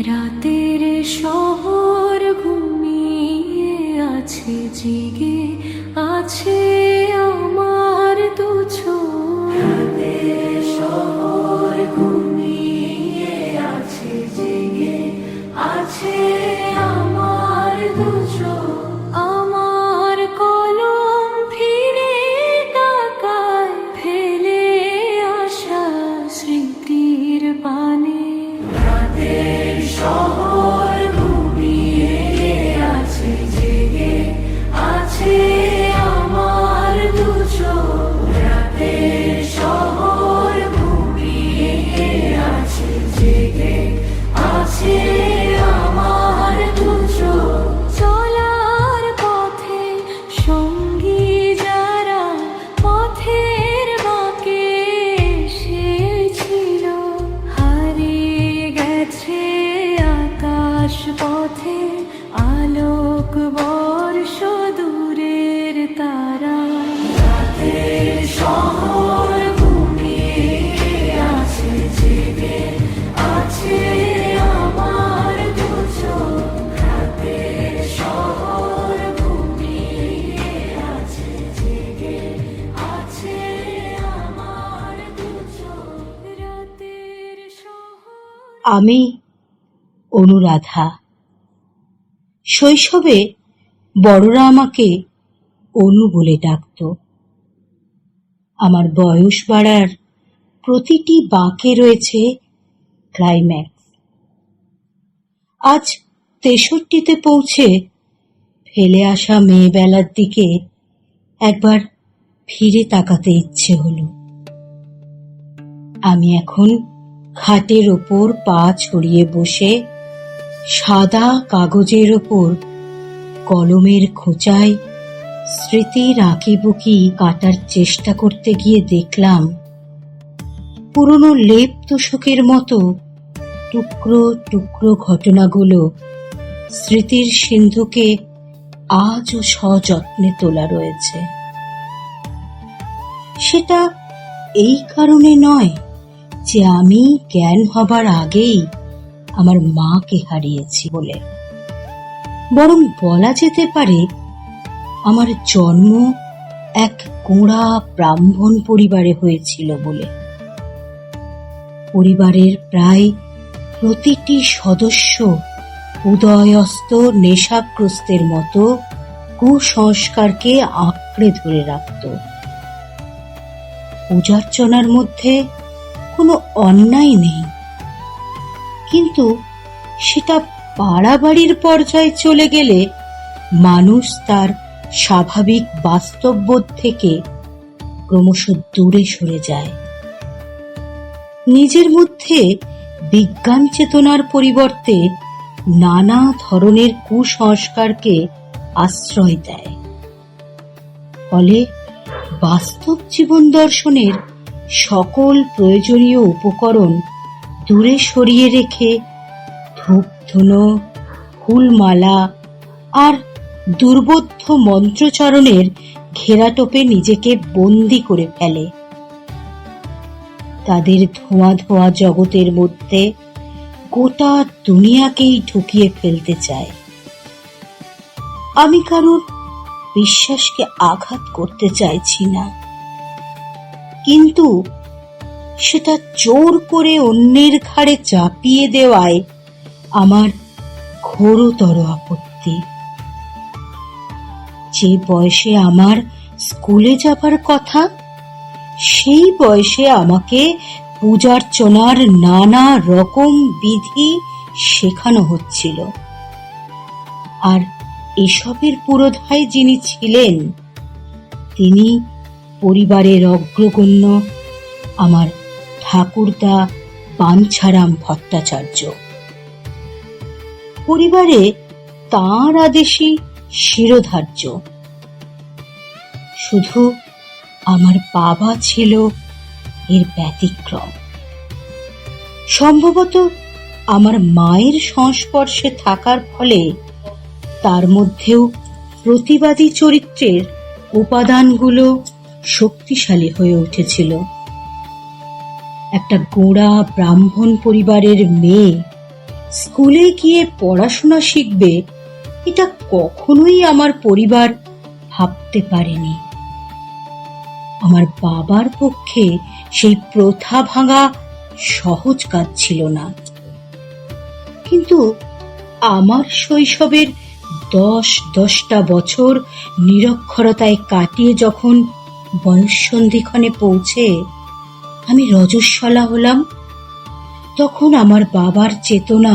রাতের শহর ঘুমিয়ে আছে, জেগে আছে আমার দু চোখ। রাতের শহর ঘুমিয়ে আছে, জেগে আছে আমার দু চোখ। আমার কলম ফিরে তাকায়, ফেলে আসা স্মৃতির পানে। রাতের শহর ঘুমিয়ে আছে, জেগে আছে আমার দু চোখ। রাতের শহর ঘুমিয়ে আছে, জেগে আছে আমার দু চোখ। চলার পথে সঙ্গী যারা পথের বাঁকে এসেছিল, হারিয়ে গেছে আকাশ পথে আলোক বর্ষ দূরের তারা। রাতের শহর ঘুমিয়ে আছে, জেগে আছে আমার দু চোখ। রাতের শহর ঘুমিয়ে আছে, জেগে আছে আমার দু চোখ। রাতের শহর। আমি অনুরাধা। শৈশবে বড়রা আমাকে অনু বলে ডাকত। আমার বয়স বাড়ার প্রতিটি বাঁকে রয়েছে ক্লাইম্যাক্স। আজ ৬৩-তে পৌঁছে ফেলে আসা মেয়েবেলার দিকে একবার ফিরে তাকাতে ইচ্ছে হলো। আমি এখন খাটের ওপর পা ছড়িয়ে বসে সাদা কাগজের ওপর কলমের খোঁচায় স্মৃতির আঁকিবুকি কাটার চেষ্টা করতে গিয়ে দেখলাম পুরনো লেপ তোষকের মতো টুকরো টুকরো ঘটনাগুলো স্মৃতির সিন্ধুকে আজও সযত্নে তোলা রয়েছে। সেটা এই কারণে নয় যে আমি জ্ঞান হবার আগেই আমার মাকে হারিয়েছি বলে, বরং বলা যেতে পারে আমার জন্ম এক গোঁড়া ব্রাহ্মণ পরিবারে হয়েছিল বলে। পরিবারের প্রায় প্রতিটি সদস্য উদয়স্ত নেশাগ্রস্তের মতো কুসংস্কারকে আঁকড়ে ধরে রাখত। পূজার্চনার মধ্যে কোনো অন্যায় নেই, কিন্তু সেটা বাড়াবাড়ির পর্যায়ে চলে গেলে মানুষ তার স্বাভাবিক বাস্তববোধ থেকে ক্রমশ দূরে সরে যায়। নিজের মধ্যে বিজ্ঞান চেতনার পরিবর্তে নানা ধরনের কুসংস্কারকে আশ্রয় দেয়। ফলে বাস্তব জীবন দর্শনের সকল প্রয়োজনীয় উপকরণ দূরে সরিয়ে রেখে ধূপ ধুনো, ফুলমালা আর দুর্বোধ্য মন্ত্রচরণের ঘেরাটোপে নিজেকে বন্দী করে ফেলে। তাদের ধোঁয়া ধোঁয়া জগতের মধ্যে গোটা দুনিয়াকেই ঢুকিয়ে ফেলতে চায়। আমি কারোর বিশ্বাসকে আঘাত করতে চাইছি না, কিন্তু সেটা জোর করে অন্যের ঘাড়ে চাপিয়ে দেওয়ায় আমার ঘোরতর আপত্তি। যে বয়সে আমার স্কুলে যাবার কথা, সেই বয়সে আমাকে পূজার্চনার নানা রকম বিধি শেখানো হচ্ছিল, আর এসবের পুরোধায় যিনি ছিলেন তিনি পরিবারের অগ্রগণ্য আমার ঠাকুরদা বাঞ্ছারাম ভট্টাচার্য। পরিবারে তাঁর আদেশই শিরোধার্য। শুধু আমার বাবা ছিল এর ব্যতিক্রম। সম্ভবত আমার মায়ের সংস্পর্শে থাকার ফলে তার মধ্যেও প্রতিবাদী চরিত্রের উপাদানগুলো শক্তিশালী হয়ে উঠেছিল। একটা গোঁড়া ব্রাহ্মণ পরিবারের মেয়ে স্কুলে গিয়ে পড়াশোনা শিখবে এটা কখনোই আমার পরিবার ভাবতে পারেনি। আমার বাবার পক্ষে সেই প্রথা ভাঙা সহজ কাজ ছিল না। কিন্তু আমার শৈশবের 10টা বছর নিরক্ষরতায় কাটিয়ে যখন বয়ঃসন্ধিক্ষণে পৌঁছে আমি রজস্বলা হলাম, তখন আমার বাবার চেতনা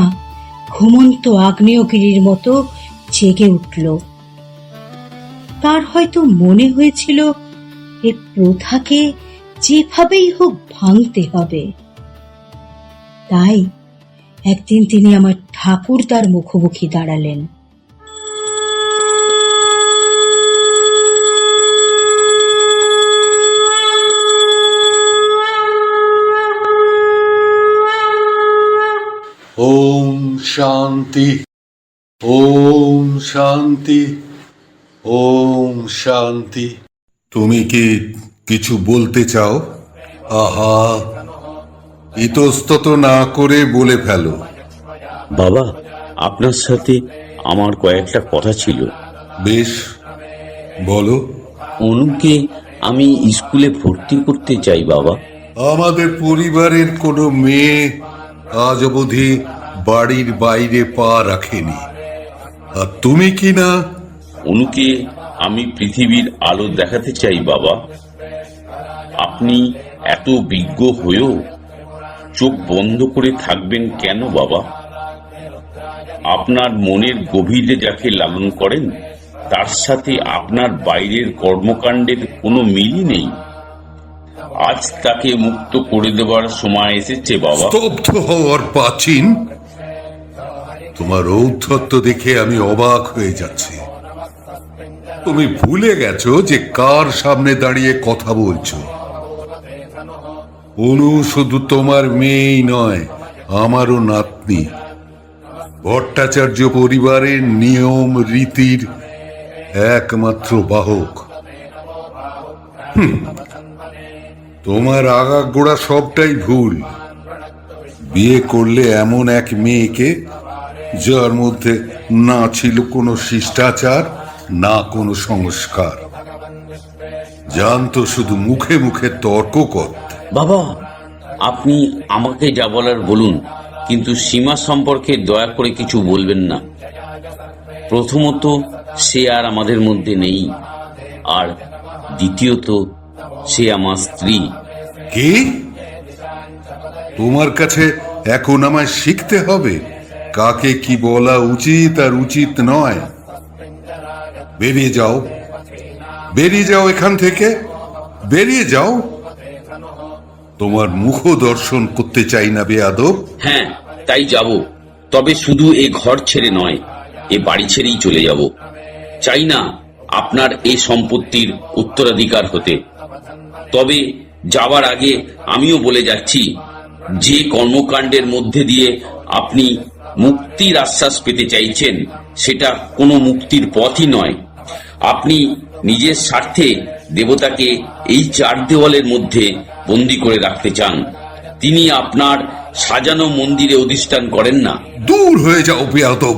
ঘুমন্ত আগ্নেয়গিরির মতো জেগে উঠল। তার হয়তো মনে হয়েছিল এ প্রথাকে যেভাবেই হোক ভাঙতে হবে। তাই একদিন তিনি আমার ঠাকুরদার মুখোমুখি দাঁড়ালেন। ওম শান্তি, ওম শান্তি, ওম শান্তি। তুমি কি কিছু বলতে চাও? আহা, ইতস্তত না করে বলে ফেলো। বাবা, আপনার সাথে আমার কয়েকটা কথা ছিল। বেশ, বলো। অনুকে আমি স্কুলে ভর্তি করতে চাই বাবা। আমাদের পরিবারের কোনো মেয়ে আজ অবধি বাড়ির বাইরে পা রাখেনি, আর তুমি কি না? অনুকে আমি পৃথিবীর আলো দেখাতে চাই বাবা। আপনি এত বিজ্ঞ হয়েও চোখ বন্ধ করে থাকবেন কেন বাবা? আপনার মনের গভীরে যাকে লালন করেন তার সাথে আপনার বাইরের কর্মকাণ্ডের কোনো মিলই নেই। আজ তাকে মুক্ত করে দেওয়ার সময় এসেছে বাবা। স্তব্ধ হওয়ার প্রাচীন, তোমার ঔদ্ধত্য দেখে আমি অবাক হয়ে যাচ্ছি। তুমি ভুলে গেছো যে কার সামনে দাঁড়িয়ে কথা বলছো। অনু শুধু তোমার মেয়েই নয়, আমারও নাতনি। ভট্টাচার্য পরিবারের নিয়ম রীতির একমাত্র বাহক। তোমার আগাগোড়া সবটাই ভুল। বিয়ে করলে এমন এক মেয়েকে যার মধ্যে না ছিল কোনো শিষ্টাচার, না কোনো সংস্কার, জানতো শুধু মুখে মুখে তর্ক করতে। বাবা, আপনি আমাকে যা বলার বলুন, কিন্তু সীমা সম্পর্কে দয়া করে কিছু বলবেন না। প্রথমত, সে আর আমাদের মধ্যে নেই, আর দ্বিতীয়ত, সে আমার স্ত্রী। কি? তোমার কাছে এখন আমায় শিখতে হবে কাকে কি বলা উচিত আর উচিত নয়। বেরিয়ে যাও, বেরিয়ে যাও এখান থেকে, বেরিয়ে যাও। তোমার মুখ দর্শন করতে চাই না বেয়াদব। হ্যাঁ, তাই যাব। তবে শুধু এ ঘর ছেড়ে নয়, এ বাড়ি ছেড়েই চলে যাব। চাই না আপনার এই সম্পত্তির উত্তরাধিকার হতে। তবে যাওয়ার আগে আমিও বলে যাচ্ছি, যে কর্মকাণ্ডের মধ্যে দিয়ে আপনি মুক্তির আশ্বাস পেতে চাইছেন সেটা কোনো মুক্তির পথই নয়। আপনি নিজের স্বার্থে দেবতাকে এই 4 দেওয়ালের মধ্যে বন্দী করে রাখতে চান। তিনি আপনার সাজানো মন্দিরে অধিষ্ঠান করেন না। দূর হয়ে যাও বেয়াদব।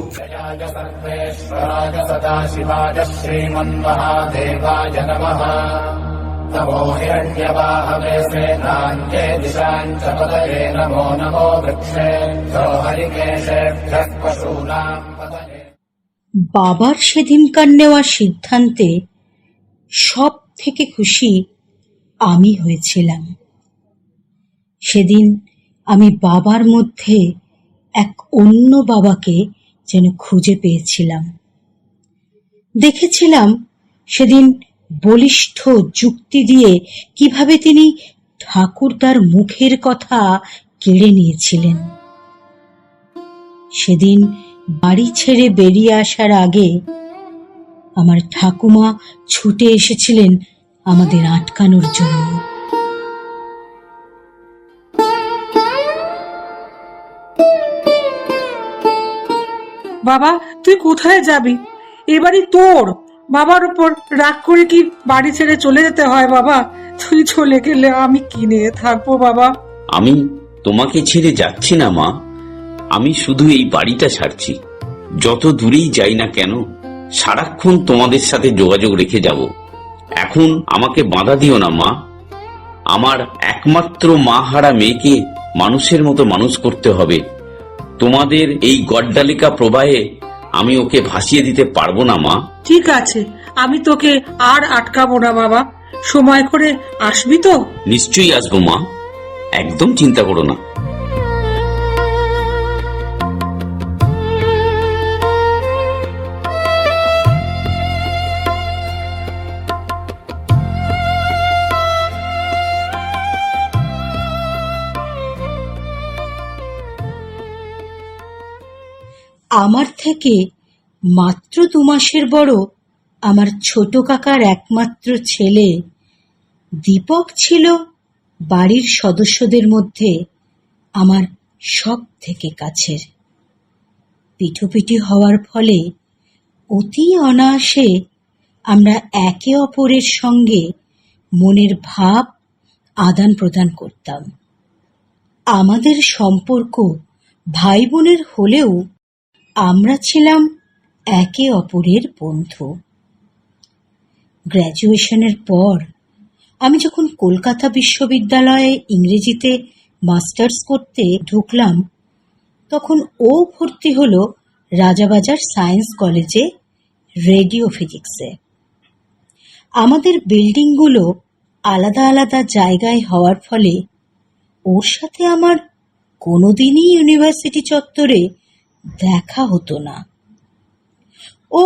বাবার সেদিনকার নেওয়া সিদ্ধান্তে সব থেকে খুশি আমি হয়েছিলাম। সেদিন আমি বাবার মধ্যে এক অন্য বাবাকে যেন খুঁজে পেয়েছিলাম। দেখেছিলাম সেদিন বলিষ্ঠ যুক্তি দিয়ে কিভাবে তিনি ঠাকুরদার মুখের কথা কেড়ে নিয়েছিলেন। সেদিন বাড়ি ছেড়ে বেরিয়ে আসার আগে আমার ঠাকুমা ছুটে এসেছিলেন আমাদের আটকানোর জন্য। বাবা, তুই কোথায় যাবি? এবারই তোর বাবার উপর রাগ করে কি বাড়ি ছেড়ে চলে যেতে হয়? বাবা, তুই চলে গেলে আমি কি নিয়ে থাকবো? বাবা, আমি তোমাকে ছেড়ে যাচ্ছি না মা। আমি শুধু এই বাড়িটা ছাড়ছি, যত দূরেই যাই না কেন সারাক্ষণ তোমাদের সাথে যোগাযোগ রেখে যাব। এখন আমাকে বাধা দিও না মা। আমার একমাত্র মা হারা মেয়েকে মানুষের মতো মানুষ করতে হবে। তোমাদের এই গড্ডালিকা প্রবাহে আমি ওকে ভাসিয়ে দিতে পারবো না মা। ঠিক আছে, আমি তোকে আর আটকাবো না বাবা। সময় করে আসবি তো? নিশ্চয়ই আসবো মা, একদম চিন্তা করো না। আমার থেকে মাত্র 2 মাসের বড় আমার ছোট কাকার একমাত্র ছেলে দীপক ছিল বাড়ির সদস্যদের মধ্যে আমার সব থেকে কাছের। পিঠোপিঠি হওয়ার ফলে অতি অনায়াসে আমরা একে অপরের সঙ্গে মনের ভাব আদান প্রদান করতাম। আমাদের সম্পর্ক ভাই বোনের হলেও আমরা ছিলাম একে অপরের বন্ধু। গ্র্যাজুয়েশনের পর আমি যখন কলকাতা বিশ্ববিদ্যালয়ে ইংরেজিতে মাস্টার্স করতে ঢুকলাম, তখন ও ভর্তি হলো রাজাবাজার সায়েন্স কলেজে রেডিও ফিজিক্সে। আমাদের বিল্ডিংগুলো আলাদা আলাদা জায়গায় হওয়ার ফলে ওর সাথে আমার কোনোদিনই ইউনিভার্সিটি চত্বরে দেখা হতো না। ও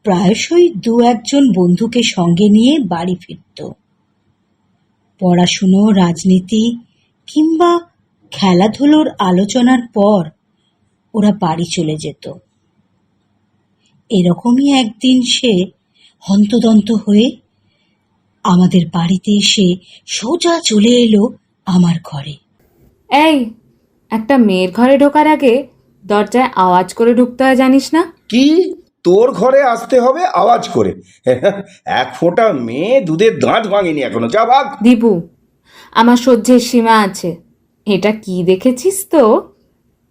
প্রায়শই 2-1 বন্ধুকে সঙ্গে নিয়ে বাড়ি ফিরত। পড়াশুনো, রাজনীতি কিংবা খেলাধুলোর আলোচনার পর ওরা বাড়ি চলে যেত। এরকমই একদিন সে হন্তদন্ত হয়ে আমাদের বাড়িতে এসে সোজা চলে এলো আমার ঘরে। এই, একটা মেয়ের ঘরে ঢোকার আগে দরজায় আওয়াজ করে ঢুকতে হয়, জানিস না? কি তোর ঘরে আসতে হবে আওয়াজ করে? এক ফোঁটা মেয়ে দুধের দাঁত ভাঙেনি এখনো, যা ভাগ। দীপু, আমার সহ্যের সীমা আছে। এটা কি দেখেছিস তো?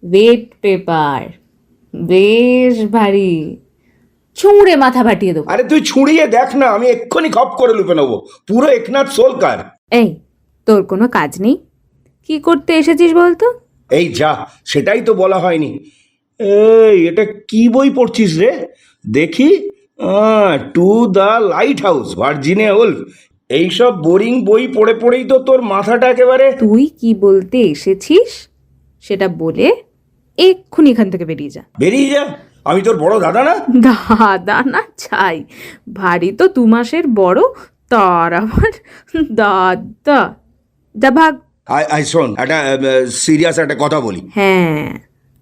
ওয়েট পেপার, বেশ ভারী, ছুঁড়ে মাথা ফাটিয়ে দেবো। আরে তুই ছুঁড়িয়ে দেখ না, আমি এক্ষুনি খপ করে লুপে নেবো। পুরো একনাথ সোলকার। এই, তোর কোনো কাজ নেই? কি করতে এসেছিস বলতো? এই যা, সেটাই তো বলা হয়নি। এই, এটা কি বই পড়ছিস রে? দেখি, to the light house, Virginia Wolf. এইসব বোরিং বই পড়ে পড়েই তো তোর মাথাটা একেবারে। তুই কি বলতে এসেছিস সেটা বলে এক্ষুনি এখান থেকে বেরিয়ে যা। বেরিয়ে যা? আমি তোর বড় দাদা না? দাদা না ছাই, ভারী তো 2 মাসের বড়, তার আবার দাদা। যা ভাগ। আই শোন, একটা সিরিয়াস একটা কথা বলি। হ্যাঁ,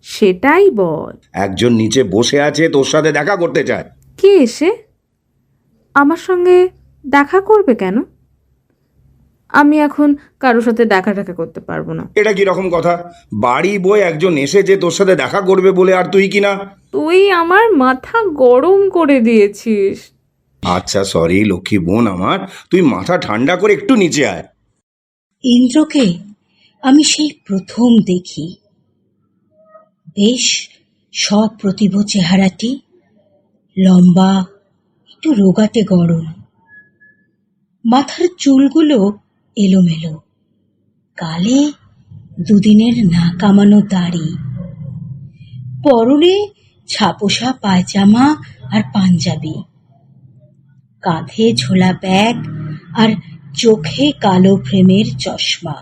সেটাই বল। একজন নিচে বসে আছে, তোর সাথে দেখা করতে চায়। কে এসে আমার সঙ্গে দেখা করবে কেন? আমি এখন কারোর সাথে দেখা করতে পারবো না। এটা কি রকম কথা? বাড়ি বই একজন এসেছে তোর সাথে দেখা করবে বলে, আর তুই কিনা। তুই আমার মাথা গরম করে দিয়েছিস। আচ্ছা সরি লক্ষ্মী বোন আমার, তুই মাথা ঠান্ডা করে একটু নিচে আয়। ইন্দ্রকে আমি সেই প্রথম দেখি। বেশ সপ্রতিভ চেহারাটি, লম্বা, একটু রোগাটে গড়ন, মাথার চুলগুলো এলোমেলো, গালে 2 দিনের না কামানো দাড়ি, পরনে ছাপোষা পায়জামা আর পাঞ্জাবি, কাঁধে ঝোলা ব্যাগ আর চোখে কালো ফ্রেমের চশমা।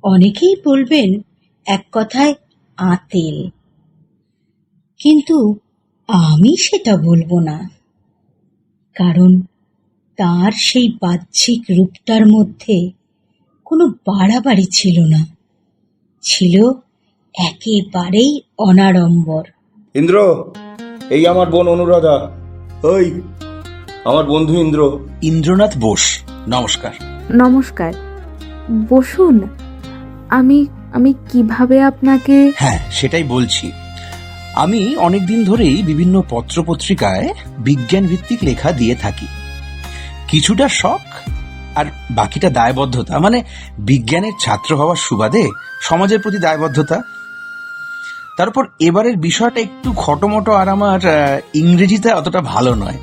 অনেকেই বলবেন এক কথায় আঁতেল, কিন্তু আমি সেটা বলবো না, কারণ তার সেই বাহ্যিক রূপটার মধ্যে কোনো বাড়াবাড়ি ছিল না, ছিল একেবারেই অনাড়ম্বর। ইন্দ্র, এই আমার বোন অনুরাধা। ওই আমার বন্ধু ইন্দ্র। ইন্দ্রনাথ বোস, নমস্কার। নমস্কার, বসুন। আমি আমি কিভাবে আপনাকে? হ্যাঁ, সেটাই বলছি। আমি অনেকদিন ধরেই বিভিন্ন পত্রপত্রিকায় বিজ্ঞান ভিত্তিক লেখা দিয়ে থাকি। কিছুটা শখ আর বাকিটা দায়বদ্ধতা, মানে বিজ্ঞানের ছাত্র হওয়ার সুবাদে সমাজের প্রতি দায়বদ্ধতা। তারপর এবারের বিষয়টা একটু খটোমটো, আর আমার ইংরেজিতে অতটা ভালো নয়।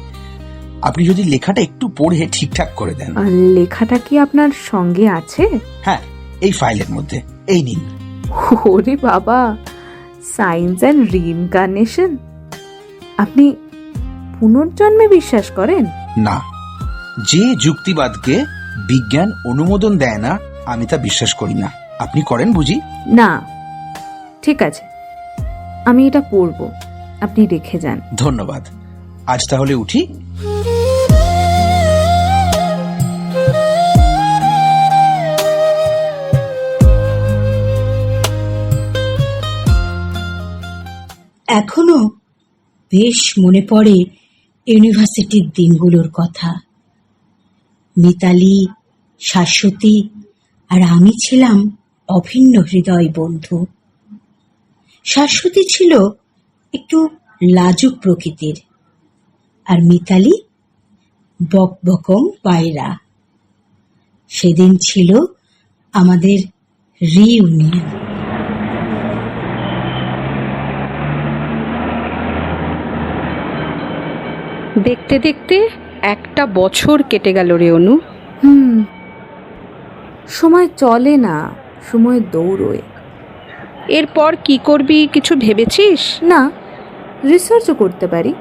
আপনি যদি লেখাটা একটু পড়ে ঠিকঠাক করে দেন। আর লেখাটা কি আপনার সঙ্গে আছে? হ্যাঁ, এই ফাইলের মধ্যে, এই নিন। ওরে বাবা, সায়েন্স অ্যান্ড রিইনকার্নেশন! আপনি পুনর্জন্মে বিশ্বাস করেন? না, যে যুক্তিবাদকে বিজ্ঞান অনুমোদন দেয় না আমি তা বিশ্বাস করি না। আপনি করেন বুঝি? না, ঠিক আছে, আমি এটা পড়ব, আপনি রেখে যান। ধন্যবাদ। আজ তাহলে উঠি। এখনো বেশ মনে পড়ে ইউনিভার্সিটির দিনগুলোর কথা। মিতালি, শাশ্বতী আর আমি ছিলাম অভিন্ন হৃদয় বন্ধু। শাশ্বতী ছিল একটু লাজুক প্রকৃতির, আর মিতালি বকবকং পায়রা। সেদিন ছিল আমাদের রিইউনিয়ন। দেখতে দেখতে একটা বছর কেটে গেল রে অনু। সময় চলে না, সময় দৌড়োয়। এরপর কি করবি কিছু ভেবেছিস? না, রিসার্চও করতে পারি,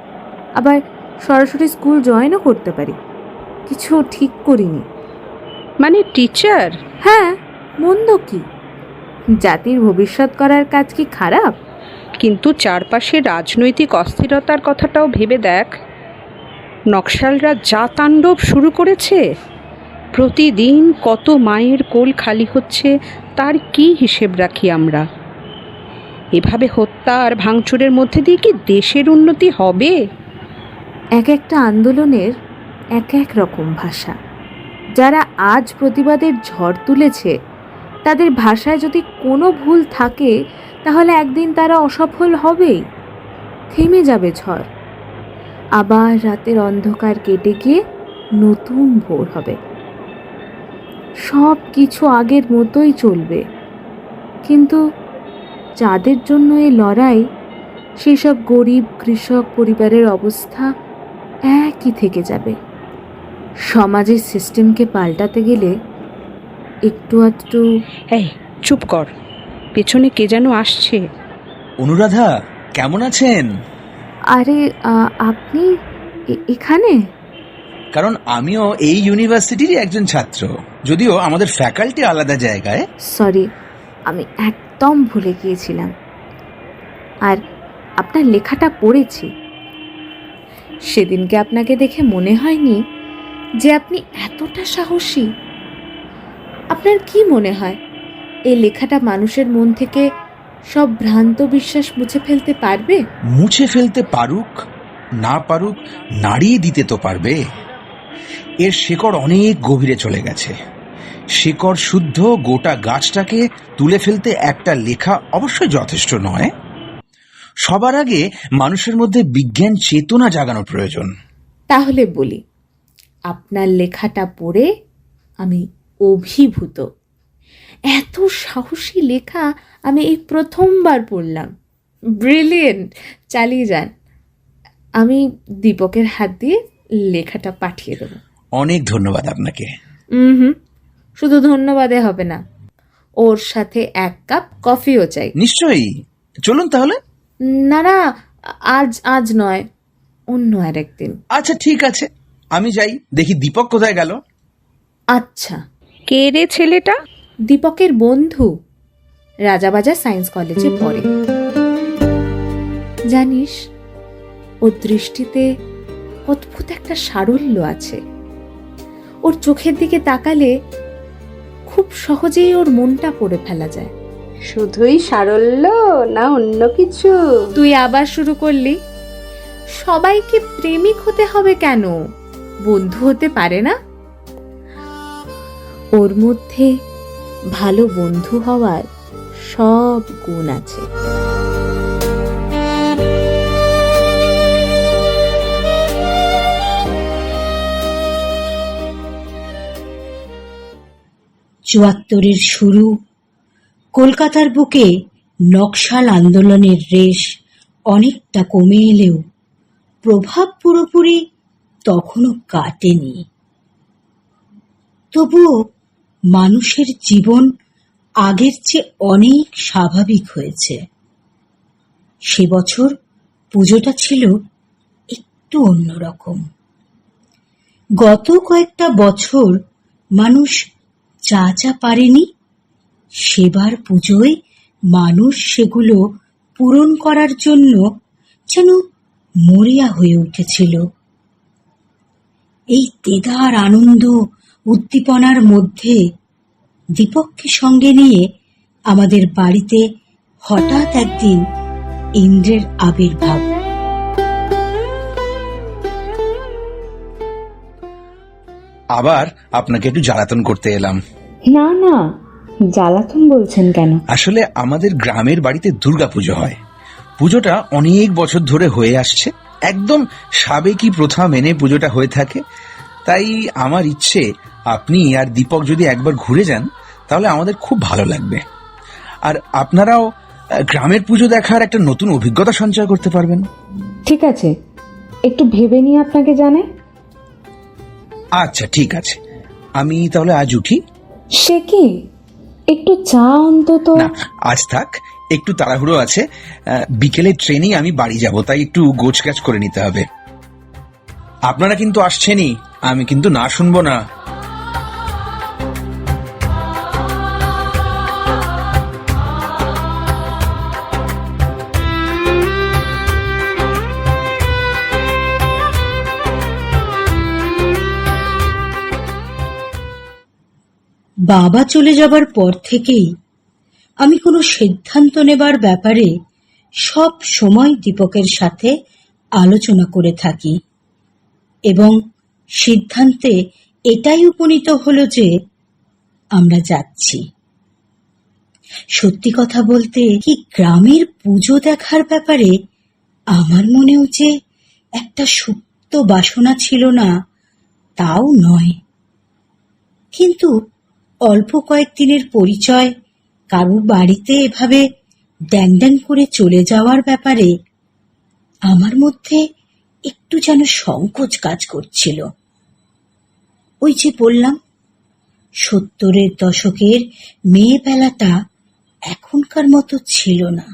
আবার সরাসরি স্কুল জয়েনও করতে পারি। কিছু ঠিক করিনি। মানে টিচার? হ্যাঁ, মন্দ কি? জাতির ভবিষ্যৎ করার কাজ কি খারাপ? কিন্তু চারপাশে রাজনৈতিক অস্থিরতার কথাটাও ভেবে দেখ। নকশালরা যা তাণ্ডব শুরু করেছে, প্রতিদিন কত মায়ের কোল খালি হচ্ছে তার কি হিসেব রাখি আমরা? এভাবে হত্যা আর ভাঙচুরের মধ্যে দিয়ে কি দেশের উন্নতি হবে? এক একটা আন্দোলনের এক এক রকম ভাষা। যারা আজ প্রতিবাদের ঝড় তুলেছে, তাদের ভাষায় যদি কোনো ভুল থাকে তাহলে একদিন তারা অসফল হবেই। থেমে যাবে ঝড়, আবার রাতের অন্ধকার কেটে গিয়ে নতুন ভোর হবে। সব কিছু আগের মতোই চলবে, কিন্তু যাদের জন্য এই লড়াই, সেসব গরিব কৃষক পরিবারের অবস্থা একই থেকে যাবে। সমাজের সিস্টেমকে পাল্টাতে গেলে একটু আধটু। এই চুপ কর, পেছনে কে যেন আসছে। অনুরাধা, কেমন আছেন? আরে আপনি এখানে? কারণ আমিও এই ইউনিভার্সিটিরই একজন ছাত্র, যদিও আমাদের ফ্যাকাল্টি আলাদা জায়গায়। সরি, আমি একদম ভুলে গিয়েছিলাম। আর আপনার লেখাটা পড়েছি। সেদিনকে আপনাকে দেখে মনে হয়নি যে আপনি এতটা সাহসী। আপনার কি মনে হয় এই লেখাটা মানুষের মন থেকে সব ভ্রান্ত বিশ্বাস মুছে ফেলতে পারবে? মুছে ফেলতে পারুক না পারুক, নাড়িয়ে দিতে তো পারবে। এর শিকড় অনেক গভীরে চলে গেছে। শিকড় শুদ্ধ গোটা গাছটাকে তুলে ফেলতে একটা লেখা অবশ্যই যথেষ্ট নয়। সবার আগে মানুষের মধ্যে বিজ্ঞান চেতনা জাগানো প্রয়োজন। তাহলে বলি, আপনার লেখাটা পড়ে আমি অভিভূত। এত সাহসী লেখা আমি এই প্রথমবার পড়লাম। ব্রিলিয়েন্ট, চালিয়ে যান। আমি দীপকের হাত দিয়ে লেখাটা পাঠিয়ে দেব। অনেক ধন্যবাদ আপনাকে। শুধু ধন্যবাদে হবে না, ওর সাথে এক কাপ কফিও চাই। নিশ্চয়ই, চলুন তাহলে। না না, আজ নয়, অন্য আরেকদিন। আচ্ছা ঠিক আছে, আমি যাই। দেখি দীপক কোথায় গেল। আচ্ছা। কে রে ছেলেটা? দীপকের বন্ধু, রাজাবাজার সায়েন্স কলেজে পড়ে। জানিস, ওর দৃষ্টিতে অদ্ভুত একটা সারল্য আছে। ওর চোখের দিকে তাকালে খুব সহজেই ওর মনটা পড়ে ফেলা যায়। শুধুই সারল্য না অন্য কিছু? তুই আবার শুরু করলি। সবাইকে প্রেমিক হতে হবে কেন? বন্ধু হতে পারে না? ওর মধ্যে ভালো বন্ধু হওয়ার সব গুণ আছে। চুয়াত্তরের শুরু, কলকাতার বুকে নকশাল আন্দোলনের রেশ অনেকটা কমে এলেও প্রভাব পুরোপুরি তখনও কাটেনি। তবুও মানুষের জীবন আগের চেয়ে অনেক স্বাভাবিক হয়েছে। সে বছর পুজোটা ছিল একটু অন্যরকম। গত কয়েকটা বছর মানুষ যা যা পারেনি, সেবার পুজোয় মানুষ সেগুলো পূরণ করার জন্য যেন মরিয়া হয়ে উঠেছিল। এই দেদার আনন্দ উদ্দীপনার মধ্যে দীপককে সঙ্গে নিয়ে আমাদের বাড়িতে হঠাৎ একদিন ইন্দ্রের আবির্ভাব। আবার আপনাকে একটু জ্বালাতন করতে এলাম। না না, জ্বালাতন বলছেন কেন? আসলে আমাদের গ্রামের বাড়িতে দুর্গাপুজো হয়। পুজোটা অনেক বছর ধরে হয়ে আসছে, একদম সাবেকি প্রথা মেনে পুজোটা হয়ে থাকে। তাই আমার ইচ্ছে আপনি আর দীপক যদি একবার ঘুরে যান তাহলে আমাদের খুব ভালো লাগবে, আর আপনারাও গ্রামের পুজো দেখার একটা নতুন অভিজ্ঞতা সঞ্চয় করতে পারবেন। ঠিক আছে, একটু ভেবে নিয়ে আপনাকে জানাই। আচ্ছা ঠিক আছে, আমি তাহলে আজ উঠি। সে কি, একটু চা অন্তত। না, আজ থাক, একটু তাড়াহুড়ো আছে। বিকেলে ট্রেনেই আমি বাড়ি যাব, তাই একটু গোছগাছ করে নিতে হবে। আপনারা কিন্তু আসছেনই, আমি কিন্তু না শুনবো না। বাবা চলে যাবার পর থেকেই আমি কোনো সিদ্ধান্ত নেবার ব্যাপারে সব সময় দীপকের সাথে আলোচনা করে থাকি, এবং সিদ্ধান্তে এটাই উপনীত হলো যে আমরা যাচ্ছি। সত্যি কথা বলতে কি, গ্রামের পুজো দেখার ব্যাপারে আমার মনেও যে একটা সুপ্ত বাসনা ছিল না তাও নয়, কিন্তু অল্প কয়েকদিনের পরিচয় কারুর বাড়িতে এভাবে ড্যাং ড্যাং করে চলে যাওয়ার ব্যাপারে আমার মধ্যে একটু যেন সংকোচ কাজ করছিল। ওই যে বললাম, 70-এর দশকের মেয়েবেলাটা এখনকার মতো ছিল না।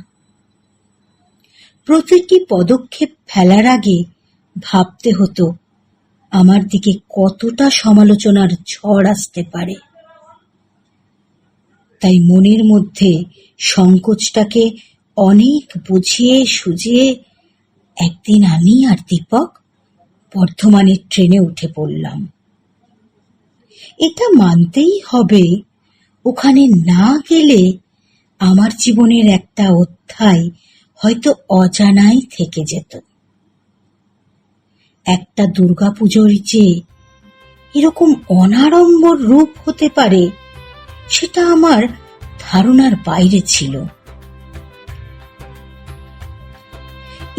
প্রতিটি পদক্ষেপ ফেলার আগে ভাবতে হতো আমার দিকে কতটা সমালোচনার ঝড় আসতে পারে। তাই মনের মধ্যে সংকোচটাকে অনেক বুঝিয়ে সুঝিয়ে একদিন আমি আর দীপক বর্ধমানের ট্রেনে উঠে পড়লাম। এটা মানতেই হবে, ওখানে না গেলে আমার জীবনের একটা অধ্যায় হয়তো অজানাই থেকে যেত। একটা দুর্গাপুজোর যে এরকম অনাড়ম্বর রূপ হতে পারে সেটা আমার ধারণার বাইরে ছিল।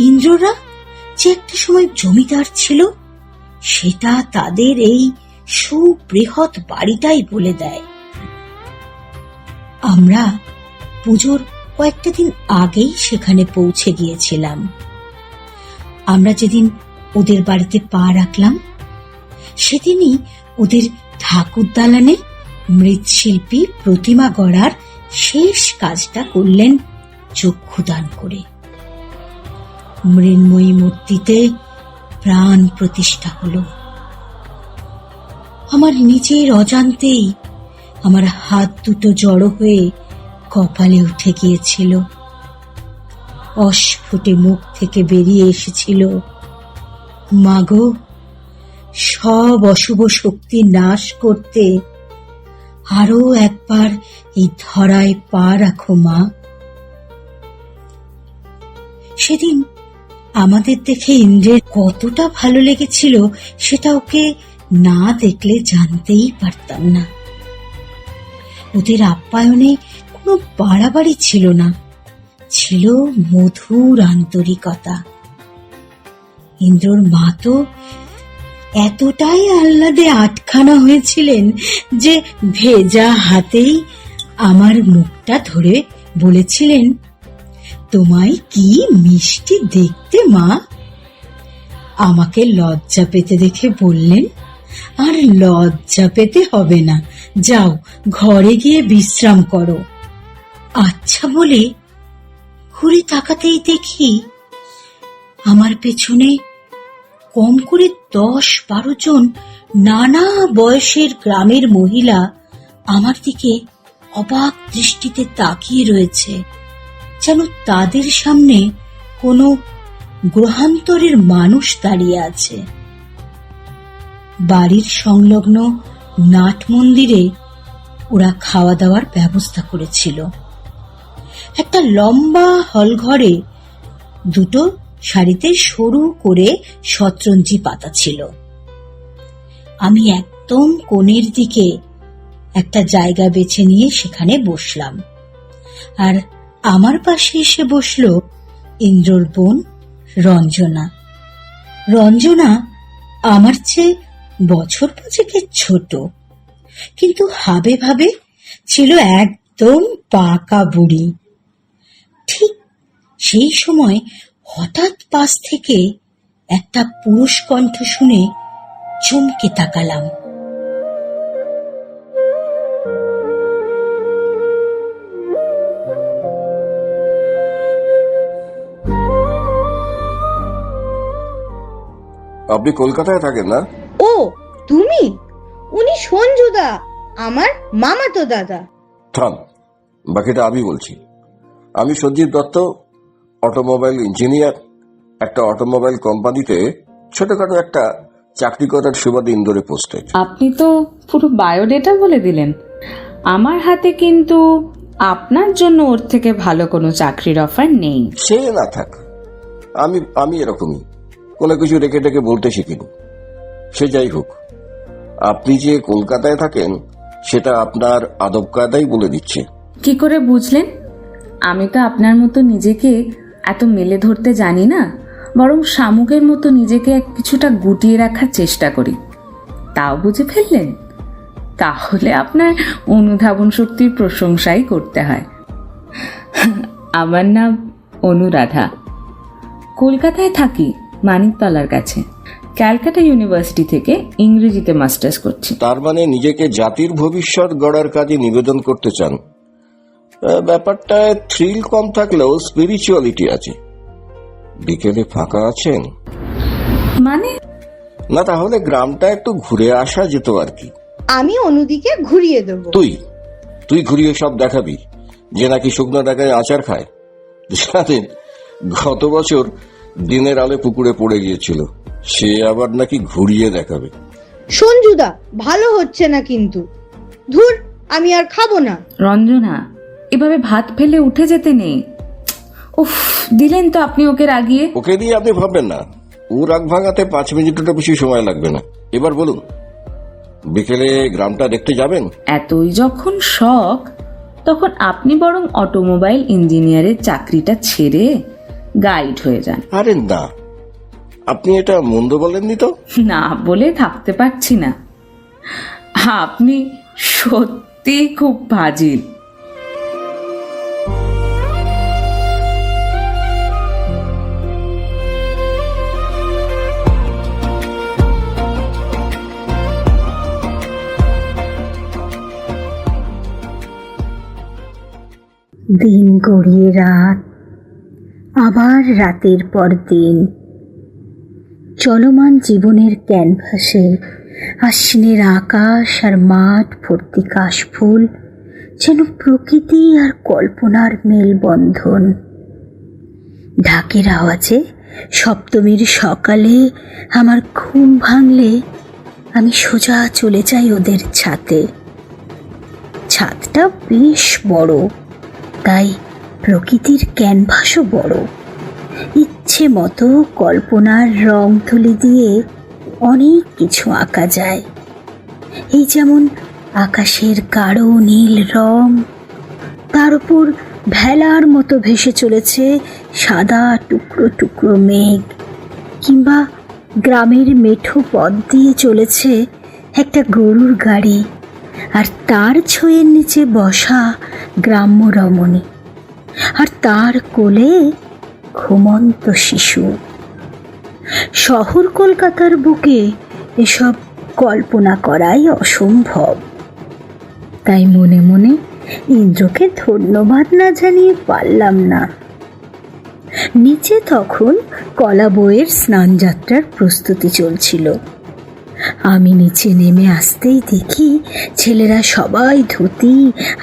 ইন্দ্ররা যে একটা সময় জমিদার ছিল সেটা তাদের এই সুবৃহৎ বাড়িটাই বলে দেয়। আমরা পুজোর কয়েকটা দিন আগেই সেখানে পৌঁছে গিয়েছিলাম। আমরা যেদিন ওদের বাড়িতে পা রাখলাম সেদিনই ওদের ঠাকুর দালানে মৃৎশিল্পী প্রতিমা গড়ার শেষ কাজটা করলেন চক্ষুদান করে। মৃন্ময়ী মূর্তিতে প্রাণ প্রতিষ্ঠা হলো। আমার নিজের অজান্তেই আমার হাত দুটো জড়ো হয়ে কপালে উঠে গিয়েছিল। অস্ফুটে মুখ থেকে বেরিয়ে এসেছিল, মাগো, সব অশুভ শক্তি নাশ করতে আরো একবার এই ধরায় পা রাখো মা। সেদিন আমাদের দেখে ইন্দ্রের কতটা ভালো লেগেছিল সেটা ওকে না দেখলে জানতেই পারতাম না। ওদের আপ্যায়নে কোনো বাড়াবাড়ি ছিল না, ছিল মধুর আন্তরিকতা। ইন্দ্রর মা তো এতটাই আহ্লাদে আটখানা হয়েছিলেন যে ভেজা হাতেই আমার মুখটা ধরে বলেছিলেন, তোমায় কি মিষ্টি দেখতে মা। আমাকে লজ্জা পেতে দেখে বললেন, আর লজ্জা পেতে হবে না, যাও ঘরে গিয়ে বিশ্রাম করো। আচ্ছা বলে ঘুরে তাকাতেই দেখি আমার পেছনে কম করে 10-12 জন নানা বয়সের গ্রামের মহিলা আমার দিকে অবাক দৃষ্টিতে তাকিয়ে রয়েছে, যেন তাদের সামনে কোনো গ্রহান্তরের মানুষ দাঁড়িয়ে আছে। বাড়ির সংলগ্ন নাট মন্দিরে ওরা খাওয়া দাওয়ার ব্যবস্থা করেছিল। একটা লম্বা হল ঘরে 2 সারিতে সরু করে শতরঞ্জি পাতা ছিল। আমি একদম কোণের দিকে একটা জায়গা বেছে নিয়ে সেখানে বসলাম, আর আমার পাশে এসে বসলো ইন্দ্রর বোন রঞ্জনা। রঞ্জনা আমার চেয়ে বছর 5 ছোট, কিন্তু হাবে ভাবে ছিল একদম পাকা বুড়ি। ঠিক সেই সময় হঠাৎ পাশ থেকে একটা পুরুষ কণ্ঠ শুনে চমকে তাকালাম। আপনি কলকাতায় থাকেন না? ও তুমি? উনি সঞ্জুদা, আমার মামাতো দাদা। থাম, বাকিটা আমি বলছি। আমি সঞ্জীব দত্ত, অটোমোবাইল ইঞ্জিনিয়ার। একটা অটোমোবাইল কোম্পানিতে ছোটখাটো একটা চাকরি করার সুবাদে ইন্দোরে পোস্টেড। আপনি তো পুরো বায়োডেটা বলে দিলেন। আমার হাতে কিন্তু আপনার জন্য ওর থেকে ভালো কোনো চাকরির অফার নেই। সে না থাক, আমি এরকমই, কোনো কিছু রেখে টেকে বলতে শিখিনি। সে যাই হোক, আপনি যে কলকাতায় থাকেন সেটা আপনার আদব কায়দাই বলে দিচ্ছে। কি করে বুঝলেন? আমি তো আপনার মতো নিজেকে এত মেলে ধরতে জানি না, বরং শামুকের মতো নিজেকে কিছুটা গুটিয়ে রাখার চেষ্টা করি। তাও বুঝে ফেললেন? তাহলে আপনার অনুধাবন শক্তির প্রশংসাই করতে হয়। আমার নাম অনুরাধা, কলকাতায় থাকি, মানিকতলার কাছে। ক্যালকাটা ইউনিভার্সিটি থেকে ইংরেজিতে মাস্টার্স করছি। তার মানে নিজেকে জাতির ভবিষ্যৎ গড়ার কাজে নিবেদন করতে চান। ব্যাপারটা থ্রিল কম থাকলেও স্পিরিচুয়ালিটি আছে। বিকেলে ফাঁকা আছেন? মানে? না, তাহলে গ্রামটা একটু ঘুরে আসা যেত আর কি। আমি অনুদিকে ঘুরিয়ে দেবো। তুই ঘুরিয়ে সব দেখাবি যে নাকি শুকনো টাকায় আচার খায়। জানেন, গত বছর দিনের আলো পুকুরে পড়ে গিয়েছিল, সে আবার নাকি ঘুরিয়ে দেখাবে। সঞ্জুদা, ভালো হচ্ছে না কিন্তু। ধুর, আমি আর খাবো না। রঞ্জনা, এভাবে ভাত ফেলে উঠে যেতে নেই। উফ, দিলেন তো আপনি ওকে রাগিয়ে। ওকে দিয়ে আপনি ভাববেন না, ও রাগ ভাঙাতে 5 মিনিটেরও বেশি সময় লাগবে না। এবার বলুন, বিকেলে গ্রামটা দেখতে যাবেন? এতই যখন শখ, তখন আপনি বরং অটোমোবাইল ইঞ্জিনিয়ারের চাকরিটা ছেড়ে গাইড হয়ে যান। আরে না, আপনি এটা মন্দ বলেননি তো? না বলে থাকতে পারছি না। আপনি সত্যি খুব ফাজিল। দিন গড়িয়ে রাত, আবার রাতের পর দিন। চলমান জীবনের ক্যানভাসে আশ্বিনের আকাশ আর মাঠ ভর্তি কাশফুল যেন প্রকৃতি আর কল্পনার মেলবন্ধন। ঢাকের আওয়াজে সপ্তমীর সকালে আমার ঘুম ভাঙলে আমি সোজা চলে যাই ওদের ছাদে। ছাদটা বেশ বড়, তাই প্রকৃতির ক্যানভাসও বড়। ইচ্ছে মতো কল্পনার রং তুলি দিয়ে অনেক কিছু আঁকা যায়। এই যেমন আকাশের গাঢ় নীল রং, তার উপর ভেলার মতো ভেসে চলেছে সাদা টুকরো টুকরো মেঘ, কিংবা গ্রামের মেঠো পথ দিয়ে চলেছে একটা গরুর গাড়ি, আর তার ছোঁয়ের নিচে বসা গ্রাম্য রমণী। আর তার কোলে ঘুমন্ত শিশু। শহর কলকাতার বুকে এসব কল্পনা করাই অসম্ভব। তাই মনে মনে ইন্দ্রকে ধন্যবাদ না জানিয়ে পারলাম না। নিচে তখন কলা বইয়ের স্নানযাত্রার প্রস্তুতি চলছিল। আমি নিচে নেমে আসতেই দেখি ছেলেরা সবাই ধুতি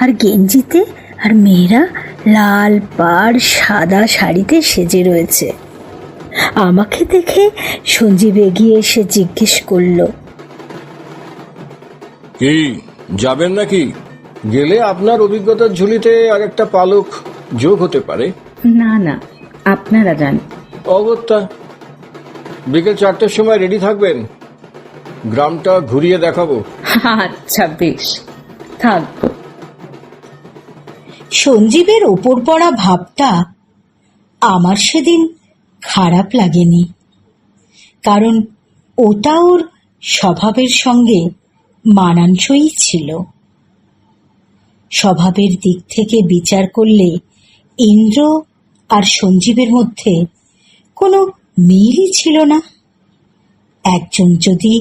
আর গেঞ্জিতে, আর মেয়েরা লাল পাড় সাদা শাড়িতে সেজে রয়েছে। আমাকে দেখে সঞ্জীব এগিয়ে এসে জিজ্ঞেস করলো, কি যাবেন নাকি? গেলে আপনার অভিজ্ঞতার ঝুলিতে আর একটা পালক যোগ হতে পারে। না না, আপনারা যান। অগত্যা, বিকেল 4টের সময় রেডি থাকবেন। গ্রামটা ঘুরিয়ে দেখাবো। আচ্ছা বেশ, থাকবো। সঞ্জীবের ওপর পড়া ভাবটা আমার সেদিন খারাপ লাগেনি, কারণ ওটা ওর স্বভাবের সঙ্গে মানানসই ছিল। স্বভাবের দিক থেকে বিচার করলে ইন্দ্র আর সঞ্জীবের মধ্যে কোনো মিলই ছিল না। একজন যদি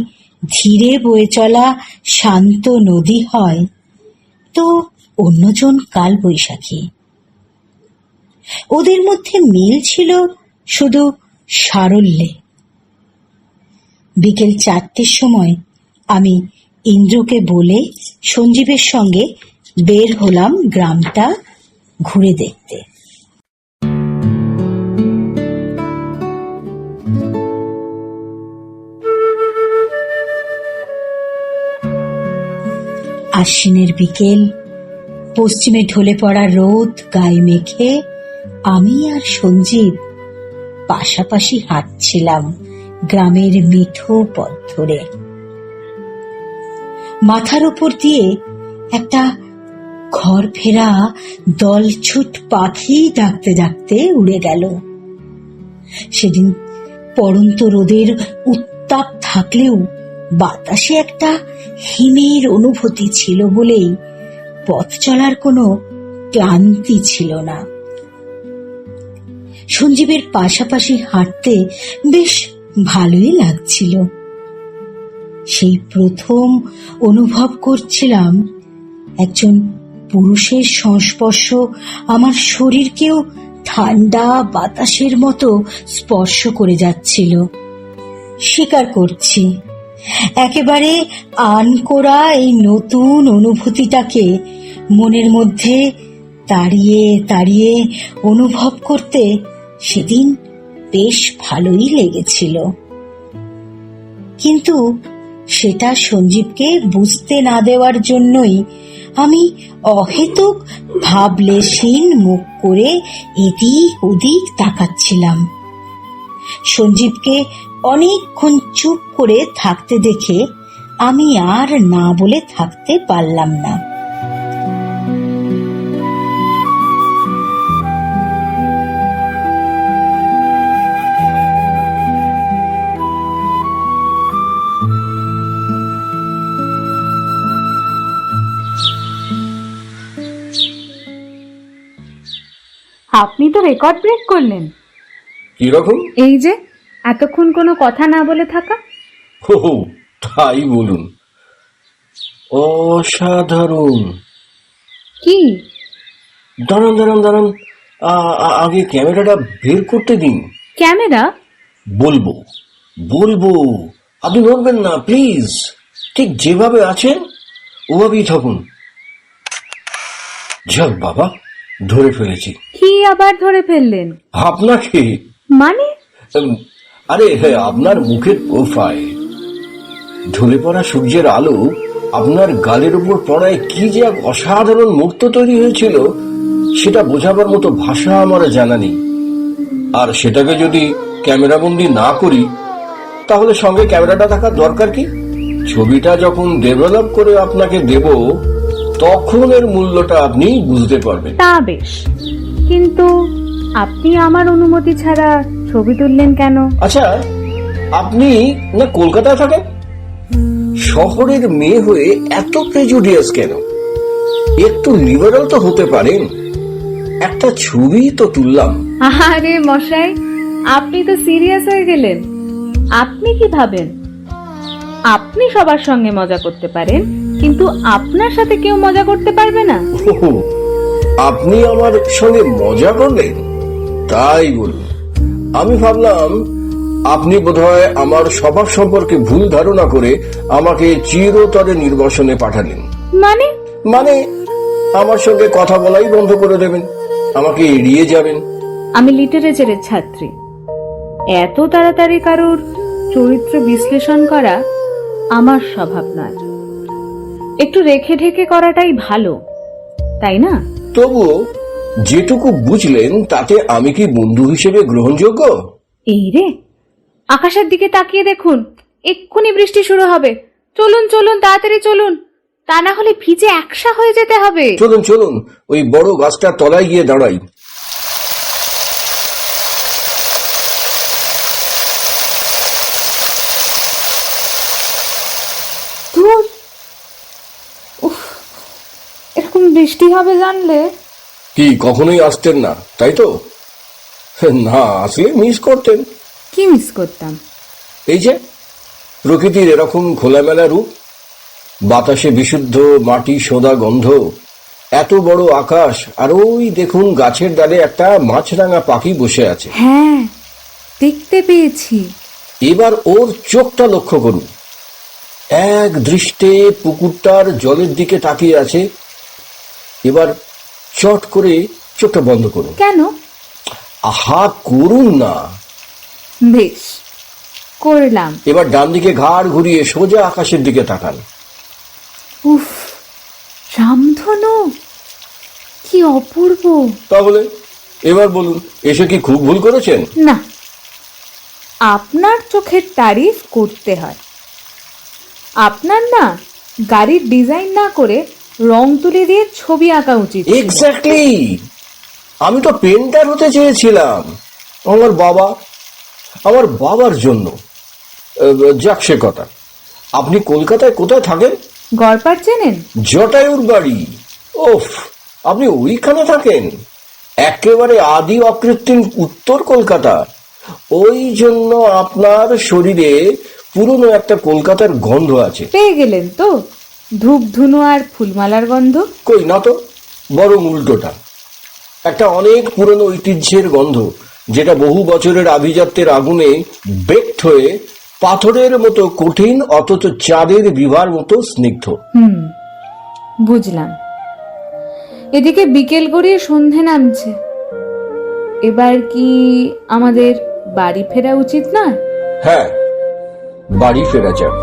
ধীরে বয়ে চলা শান্ত নদী হয়, তো অন্যজন কালবৈশাখী। ওদের মধ্যে মিল ছিল শুধু সারল্যে। বিকেল 4টের সময় আমি ইন্দ্রকে বলে সঞ্জীবের সঙ্গে বের হলাম গ্রামটা ঘুরে দেখতে। আশ্বিনের বিকেল, পশ্চিমে ঢলে পড়া রোদ গায়ে মেখে আমি আর সঞ্জীব পাশাপাশি হাঁটছিলাম গ্রামের মিঠো পথ ধরে। মাথার উপর দিয়ে একটা ঘর ফেরা দলছুট পাখি ডাকতে ডাকতে উড়ে গেল। সেদিন পড়ন্ত রোদের উত্তাপ থাকলেও বাতাসে একটা হিমের অনুভূতি ছিল বলেই পথ চলার কোনো ক্লান্তি ছিল না। সঞ্জীবের পাশাপাশি হাঁটতে বেশ ভালোই লাগছিল। সেই প্রথম অনুভব করছিলাম একজন পুরুষের সংস্পর্শ আমার শরীরকেও ঠান্ডা বাতাসের মতো স্পর্শ করে যাচ্ছিল। স্বীকার করছি, একেবারে আনকোড়া এই নতুন অনুভূতিটাকে মনের মধ্যে তাড়িয়ে তাড়িয়ে অনুভব করতে সেদিন বেশ ভালোই লেগেছিল। কিন্তু সেটা সঞ্জীবকে বুঝতে না দেওয়ার জন্যই আমি অহেতুক ভাবলেশহীন মুখ করে এদিক ওদিক তাকাচ্ছিলাম। সঞ্জীবকে অনেকক্ষণ চুপ করে থাকতে দেখে আমি আর না বলে থাকতে পারলাম না। আপনি তো রেকর্ড ব্রেক করলেন। কিরকম? এই যে এতক্ষণ কোনো কথা না বলে থাকা। ও তাই বলুন, অসাধারণ। কি? দাঁড়ান দাঁড়ান দাঁড়ান, আগে ক্যামেরাটা বের করতে দিন। ক্যামেরা? বলবো বলবো, আপনি নড়বেন না প্লিজ। ঠিক যেভাবে আছেন ওভাবেই থাকুন। যাক বাবা, ধরে ফেলেছি। কি আবার ধরে ফেললেন? আপনাকে। মানে? আরে হ্যাঁ, আপনার মুখের প্রোফাইল, ঢলে পড়া সূর্যের আলো আপনার গালের উপর পড়ায় কি যে এক অসাধারণ মুহূর্ত তৈরি হয়েছিল, সেটা বোঝাবার মতো ভাষা আমার জানা নেই। আর সেটাকে যদি ক্যামেরাবন্দি না করি, তাহলে সঙ্গে ক্যামেরাটা থাকার দরকার কি? ছবিটা যখন ডেভেলপ করে আপনাকে দেব, তখন এর মূল্যটা আপনি বুঝতে পারবেন। তা বেশ, কিন্তু আপনি আমার অনুমতি ছাড়া ছবি তুললেন কেন? আচ্ছা, আপনি না কলকাতায় থাকেন? শহরের মেয়ে হয়ে এত প্রেজুডিয়াস কেন? একটু লিবারাল তো হতে পারেন। একটা ছবি তো তুললাম। আরে মশাই, আপনি তো সিরিয়াস হয়ে গেলেন। আপনি কি ভাবেন আপনি সবার সঙ্গে মজা করতে পারেন, কিন্তু আপনার সাথে কেউ মজা করতে পারবে না? ওহো, আপনি আমার সঙ্গে মজা করলেন? তাই বলুন। আমি ভাবলাম আপনি বোধহয় আমার স্বভাব সম্পর্কে ভুল ধারণা করে আমাকে চিরতরে নির্বাসনে পাঠালেন। মানে আমার সঙ্গে কথা বলাই বন্ধ করে দেবেন, আমাকে এড়িয়ে যাবেন। আমি লিটারেচারের ছাত্রী। এত তাড়াতাড়ি কারোর চরিত্র বিশ্লেষণ করা আমার স্বভাব নয়। একটু রেখে ঢেকে করাটাই ভালো, তাই না? তবুও যেটুকু বুঝলেন তাতে আমি কি বন্ধু হিসেবে গ্রহণযোগ্য? এই রে, আকাশের দিকে তাকিয়ে দেখুন, এক্ষুনি বৃষ্টি শুরু হবে। চলুন চলুন, তাড়াতাড়ি চলুন, তা না হলে ভিজে একসা হয়ে যেতে হবে। চলুন চলুন, ওই বড় গাছটার তলায় গিয়ে দাঁড়াই। ধুর, উফ, এরকম বৃষ্টি হবে জানলে। কি কখনোই আসতেন না, তাই তো? না আসলে মিস করতেন। কি মিস করতাম? এই যে প্রকৃতির এরকম খোলামেলা রূপ, বাতাসে বিশুদ্ধ মাটি সোঁদা গন্ধ, এত বড় আকাশ, আর ওই দেখুন গাছের ডালে একটা মাছরাঙা পাখি বসে আছে। হ্যাঁ, দেখতে পেয়েছি। এবার ওর চোখটা লক্ষ্য করুন। এক দৃষ্টে পুকুরটার জলের দিকে তাকিয়ে আছে। এবার চট করে চোখটা বন্ধ করুন। কেন? আহা, করুন না। বেশ, করলাম। এবার ডান দিকে ঘাড় ঘুরিয়ে সোজা আকাশের দিকে তাকান। উফ, রামধনু, কি অপূর্ব। তাহলে এবার বলুন, এসে কি খুব ভুল করেছেন? না, আপনার চোখের তারিফ করতে হয়। আপনার না গাড়ির ডিজাইন না করে রং তুলি দিয়ে ছবি আঁকা উচিত ছিল। এক্স্যাক্টলি, আমি তো পেন্টার হতে চেয়েছিলাম আমার বাবার জন্য। যাক সে কথা। আপনি কলকাতায় কোথায় থাকেন? গড়পাড় চেনেন? জটায়ুর বাড়ি। ওফ, আপনি ওইখানে থাকেন? একেবারে আদি অকৃত্রিম উত্তর কলকাতা। ওই জন্য আপনার শরীরে পুরনো একটা কলকাতার গন্ধ আছে। পেয়ে গেলেন তো, ধূপ ধুনো আর ফুলমালার গন্ধ? কই না তো, বরং উল্টোটা। একটা অনেক পুরনো ঐতিহ্যের গন্ধ, যেটা বহু বছরের আভিজাত্যের আগুনে বেকড হয়ে পাথরের মতো কঠিন, অথচ চাঁদের বিভার মতো স্নিগ্ধ। বুঝলাম। এদিকে বিকেল গড়িয়ে সন্ধে নামছে। এবার কি আমাদের বাড়ি ফেরা উচিত না? হ্যাঁ, বাড়ি ফেরা যাক।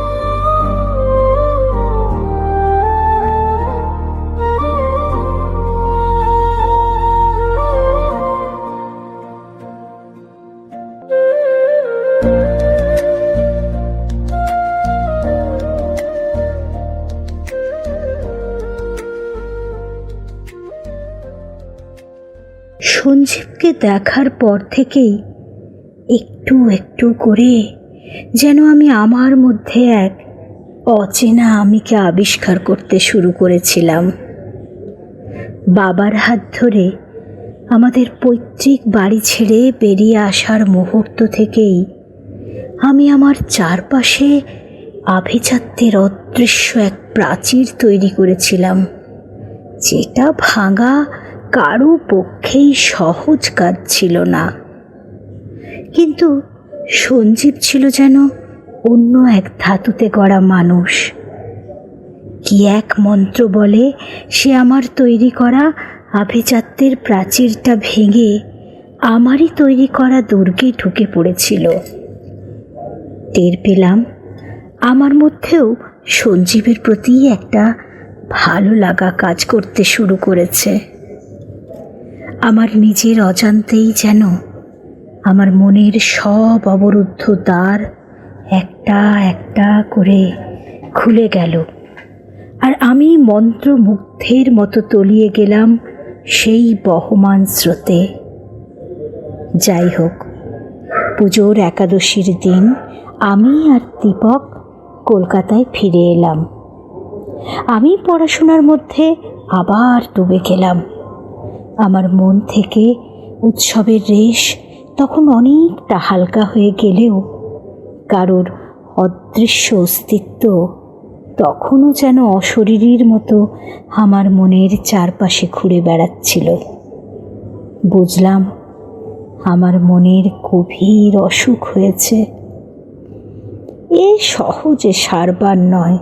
সঞ্জীবকে দেখার পর থেকেই একটু একটু করে যেন আমি আমার মধ্যে এক অচেনা আমিকে আবিষ্কার করতে শুরু করেছিলাম। বাবার হাত ধরে আমাদের পৈতৃক বাড়ি ছেড়ে বেরিয়ে আসার মুহূর্ত থেকেই আমি আমার চারপাশে আভিজাত্যের অদৃশ্য এক প্রাচীর তৈরি করেছিলাম, যেটা ভাঙা কারো পক্ষেই সহজ কাজ ছিল না। কিন্তু সঞ্জীব ছিল যেন অন্য এক ধাতুতে গড়া মানুষ। কি এক মন্ত্র বলে সে আমার তৈরি করা আভিজাত্যের প্রাচীরটা ভেঙে আমারই তৈরি করা দুর্গে ঢুকে পড়েছিল। টের পেলাম আমার মধ্যেও সঞ্জীবের প্রতি একটা ভালো লাগা কাজ করতে শুরু করেছে। আমার নিজের অজান্তেই যেন আমার মনের সব অবরুদ্ধ দ্বার একটা একটা করে খুলে গেল, আর আমি মন্ত্রমুগ্ধের মতো তলিয়ে গেলাম সেই বহমান স্রোতে। যাই হোক, পুজোর একাদশীর দিন আমি আর দীপক কলকাতায় ফিরে এলাম। আমি পড়াশোনার মধ্যে আবার ডুবে গেলাম। আমার মন থেকে উৎসবের রেশ তখন অনেকটা হালকা হয়ে গেলেও কারোর অদৃশ্য অস্তিত্ব তখনও যেন অশরীরীর মতো আমার মনের চারপাশে ঘুরে বেড়াচ্ছিল। বুঝলাম আমার মনের গভীর অসুখ হয়েছে। এ সহজে সারবার নয়।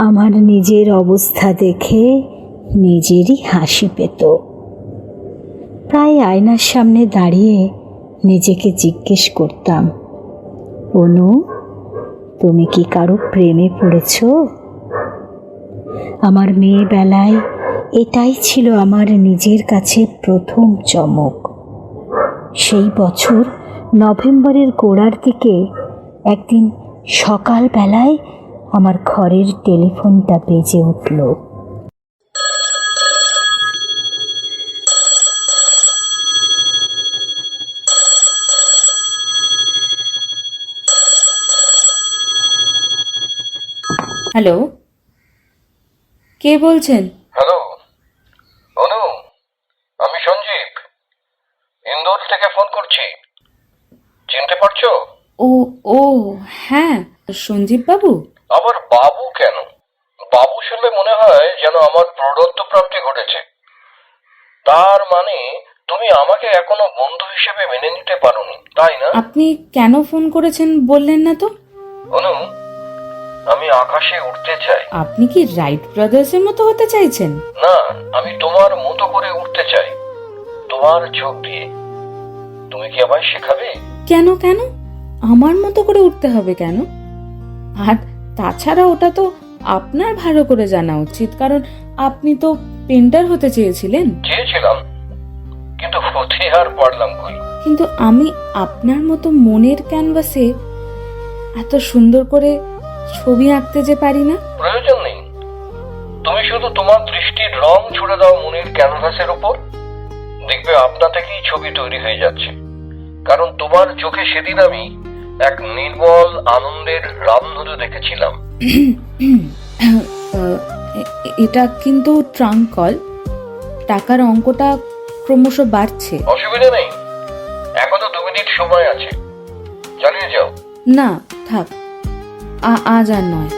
আমার নিজের অবস্থা দেখে নিজেরই হাসি পেত। প্রায় আয়নার সামনে দাঁড়িয়ে নিজেকে জিজ্ঞেস করতাম, অনু, তুমি কি কারো প্রেমে পড়েছ? আমার মেয়েবেলায় এটাই ছিল আমার নিজের কাছে প্রথম চমক। সেই বছর নভেম্বরের গোড়ার দিকে একদিন সকালবেলায় আমার ঘরের টেলিফোনটা বেজে উঠল। হ্যালো, কে বলছেন? হ্যালো অনু, আমি সঞ্জীব ইন্দোর থেকে ফোন করছি। চিনতে পারছো? ও ও হ্যাঁ, সঞ্জীব বাবু। আবার বাবু কেন? বাবু শুনলে মনে হয় যেন আমার প্রদত্ত প্রাপ্তি ঘটেছে। তার মানে তুমি আমাকে এখনো বন্ধু হিসেবে মেনে নিতে পারোনি, তাই না? আপনি কেন ফোন করেছেন বললেন না তো? অনু, আমি আকাশে উঠতে চাই। আপনি কি রাইট ব্রাদার্সের মতো হতে চাইছেন? না, আমি তোমার মতো করে উঠতে চাই, তোমার চোখ দিয়ে। তুমি কি আমায় শেখাবে? কেন কেন আমার মতো করে উঠতে হবে কেন? আর তাছাড়া ওটা তো আপনার ভালো করে জানা উচিত, কারণ আপনি তো পেন্টার হতে চেয়েছিলেন। চেয়েছিলাম, কিন্তু হতে আর পারলাম কই। কিন্তু আমি আপনার মতো মনের ক্যানভাসে এত সুন্দর করে ছবি আঁকতে যে পারি না। প্রয়োজন নেই, তুমি শুধু তোমার দৃষ্টির রং ছুড়ে দাও মনের ক্যানভাসের উপর, দেখবে আপনা থেকেই ছবি তৈরি হয়ে যাচ্ছে। কারণ তোমার চোখে সেদিন আমি এক নির্মল আনন্দের রামধনু দেখেছিলাম। এটা কিন্তু ট্রাঙ্ক কল, টাকার অঙ্কটা ক্রমশ বাড়ছে। অসুবিধা নেই, এখনো 2 মিনিট সময় আছে, চালিয়ে যাও। না থাক, আজ আর নয়।